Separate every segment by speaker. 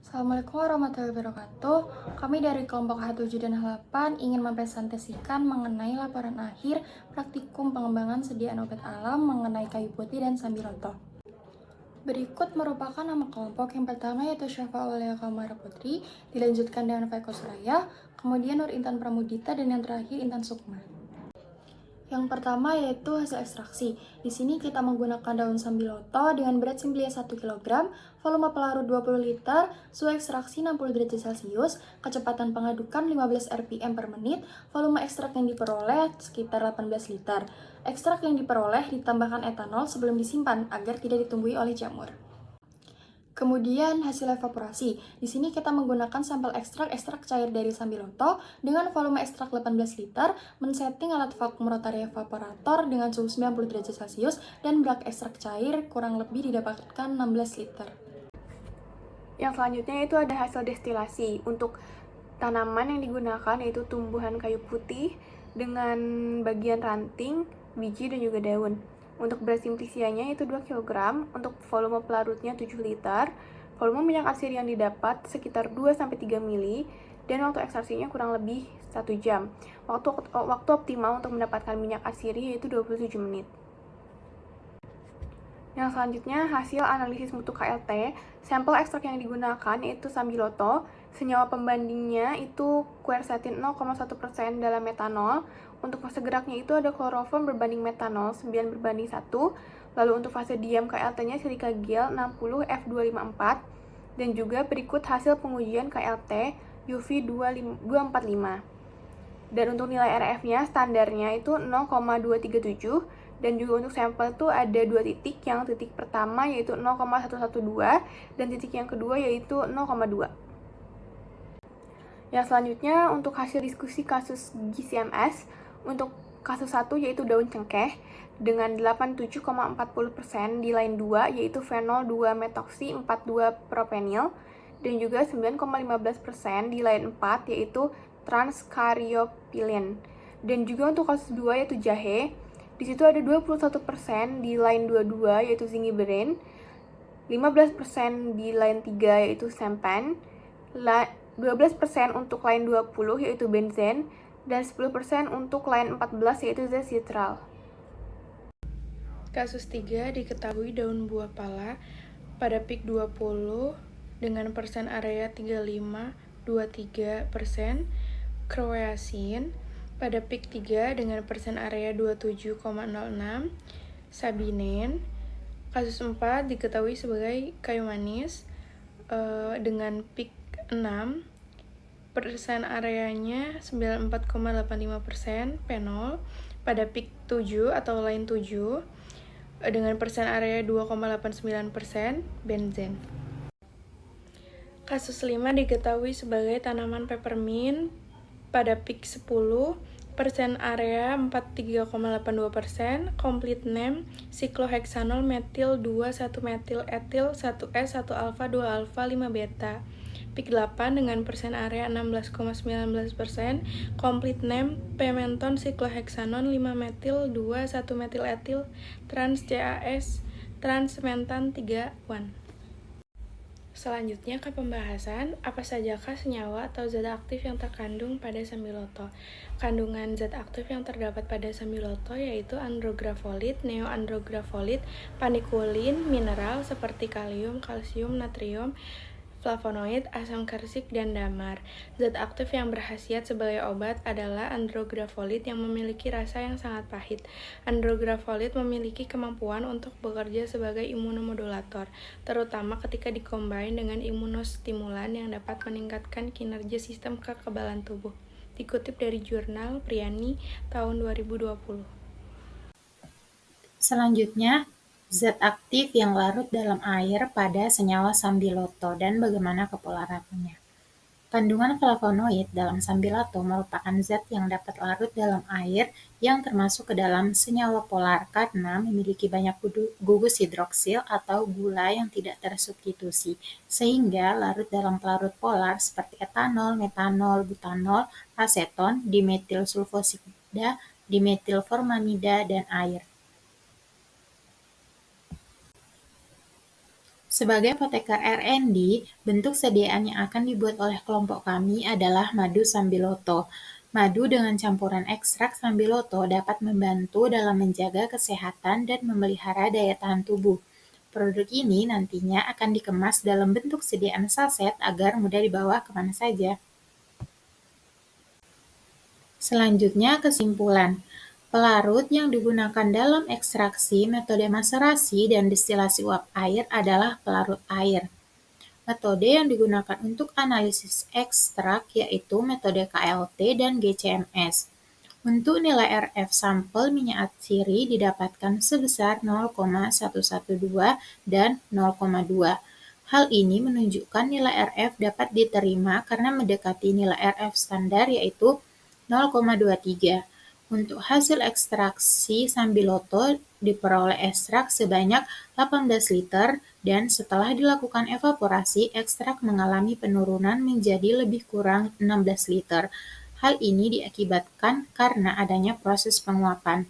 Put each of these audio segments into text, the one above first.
Speaker 1: Assalamualaikum warahmatullahi wabarakatuh. Kami dari kelompok H7 dan H8 ingin mempresentasikan mengenai laporan akhir praktikum pengembangan sediaan obat alam mengenai kayu putih dan sambiloto. Berikut merupakan nama kelompok. Yang pertama yaitu Syafa Aulia Kamara Putri, dilanjutkan dengan Faiko Suraya, kemudian Nur Intan Pramudita, dan yang terakhir Intan Sukma. Yang pertama yaitu hasil ekstraksi. Di sini kita menggunakan daun sambiloto dengan berat simplias 1 kg, volume pelarut 20 liter, suhu ekstraksi 60 derajat Celcius, kecepatan pengadukan 15 rpm per menit, volume ekstrak yang diperoleh sekitar 18 liter. Ekstrak yang diperoleh ditambahkan etanol sebelum disimpan agar tidak ditumbuhi oleh jamur. Kemudian hasil evaporasi. Di sini kita menggunakan sampel ekstrak cair dari sambiloto dengan volume ekstrak 18 liter, men-setting alat vakum rotary evaporator dengan suhu 90 derajat Celcius dan berat ekstrak cair kurang lebih didapatkan 16 liter.
Speaker 2: Yang selanjutnya itu ada hasil destilasi. Untuk tanaman yang digunakan yaitu tumbuhan kayu putih dengan bagian ranting, biji, dan juga daun. Untuk berat simplisianya itu 2 kg, untuk volume pelarutnya 7 liter, volume minyak atsiri yang didapat sekitar 2-3 mili, dan waktu ekstraksinya kurang lebih 1 jam. Waktu optimal untuk mendapatkan minyak atsiri yaitu 27 menit. Yang selanjutnya hasil analisis mutu KLT. Sampel ekstrak yang digunakan yaitu sambiloto. Senyawa pembandingnya itu quercetin 0,1% dalam metanol. Untuk fase geraknya itu ada kloroform berbanding metanol 9:1. Lalu untuk fase diam KLT-nya silika gel 60 F254. Dan juga berikut hasil pengujian KLT UV 245. Dan untuk nilai RF-nya standarnya itu 0,237. Dan juga untuk sampel itu ada 2 titik. Yang titik pertama yaitu 0,112 dan titik yang kedua yaitu 0,2. Yang selanjutnya untuk hasil diskusi kasus GCMS. Untuk kasus 1 yaitu daun cengkeh dengan 87,40% di line 2 yaitu fenol 2-metoksi 4,2-propenil, dan juga 9,15% di line 4 yaitu transkaryopilin. Dan juga untuk kasus 2 yaitu jahe, di situ ada 21% di line 22 yaitu zingiberin, 15% di line 3 yaitu sempan, 12% untuk line 20 yaitu benzen, dan 10% untuk line 14 yaitu zat citral.
Speaker 3: Kasus 3 diketahui daun buah pala pada peak 20 dengan persen area 35,23%, kroasin pada peak 3 dengan persen area 27,06%, sabinen. Kasus 4 diketahui sebagai kayu manis dengan peak 6, persen areanya 94,85%, penol pada peak 7 atau line 7 dengan persen area 2,89%, benzen. Kasus 5 diketahui sebagai tanaman peppermint pada peak 10, persen area 43,82%, complete name sikloheksanol metil 2,1-metil etil 1S 1-alfa 2-alfa 5-beta. Peak 8 dengan persen area 16,19%, complete name pementon sikloheksanon 5-metil 2,1-metil etil trans CAS transmentan 3,1. Selanjutnya ke pembahasan, apa sajakah senyawa atau zat aktif yang terkandung pada sambiloto. Kandungan zat aktif yang terdapat pada sambiloto yaitu andrografolit, neoandrografolit, panikulin, mineral seperti kalium, kalsium, natrium, flavonoid, asam kersik, dan damar. Zat aktif yang berkhasiat sebagai obat adalah andrografolit yang memiliki rasa yang sangat pahit. Andrografolit memiliki kemampuan untuk bekerja sebagai imunomodulator, terutama ketika dikombin dengan imunostimulan yang dapat meningkatkan kinerja sistem kekebalan tubuh. Dikutip dari jurnal Priani tahun 2020.
Speaker 4: Selanjutnya, zat aktif yang larut dalam air pada senyawa sambiloto dan bagaimana kepolaratannya. Kandungan flavonoid dalam sambiloto merupakan zat yang dapat larut dalam air yang termasuk ke dalam senyawa polar karena memiliki banyak gugus hidroksil atau gula yang tidak tersubstitusi, sehingga larut dalam pelarut polar seperti etanol, metanol, butanol, aseton, dimetil sulfosida, dimetil formamida, dan air. Sebagai apoteker R&D, bentuk sediaan yang akan dibuat oleh kelompok kami adalah madu sambiloto. Madu dengan campuran ekstrak sambiloto dapat membantu dalam menjaga kesehatan dan memelihara daya tahan tubuh. Produk ini nantinya akan dikemas dalam bentuk sediaan saset agar mudah dibawa kemana saja. Selanjutnya, kesimpulan. Pelarut yang digunakan dalam ekstraksi, metode maserasi, dan destilasi uap air adalah pelarut air. Metode yang digunakan untuk analisis ekstrak yaitu metode KLT dan GCMS. Untuk nilai RF sampel minyak atsiri didapatkan sebesar 0,112 dan 0,2. Hal ini menunjukkan nilai RF dapat diterima karena mendekati nilai RF standar yaitu 0,23. Untuk hasil ekstraksi sambiloto diperoleh ekstrak sebanyak 18 liter dan setelah dilakukan evaporasi, ekstrak mengalami penurunan menjadi lebih kurang 16 liter. Hal ini diakibatkan karena adanya proses penguapan.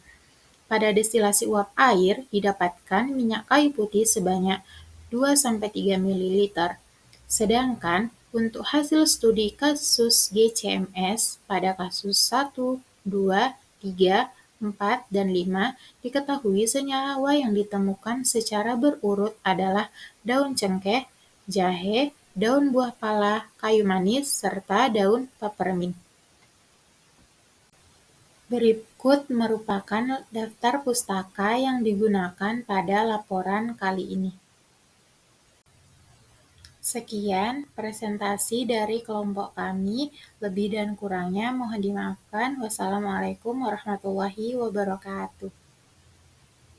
Speaker 4: Pada destilasi uap air, didapatkan minyak kayu putih sebanyak 2-3 ml. Sedangkan untuk hasil studi kasus GCMS pada kasus 1, 2, 3, 4, dan 5 diketahui senyawa yang ditemukan secara berurut adalah daun cengkeh, jahe, daun buah pala, kayu manis, serta daun peppermint. Berikut merupakan daftar pustaka yang digunakan pada laporan kali ini. Sekian presentasi dari kelompok kami. Lebih dan kurangnya mohon dimaafkan. Wassalamualaikum warahmatullahi wabarakatuh.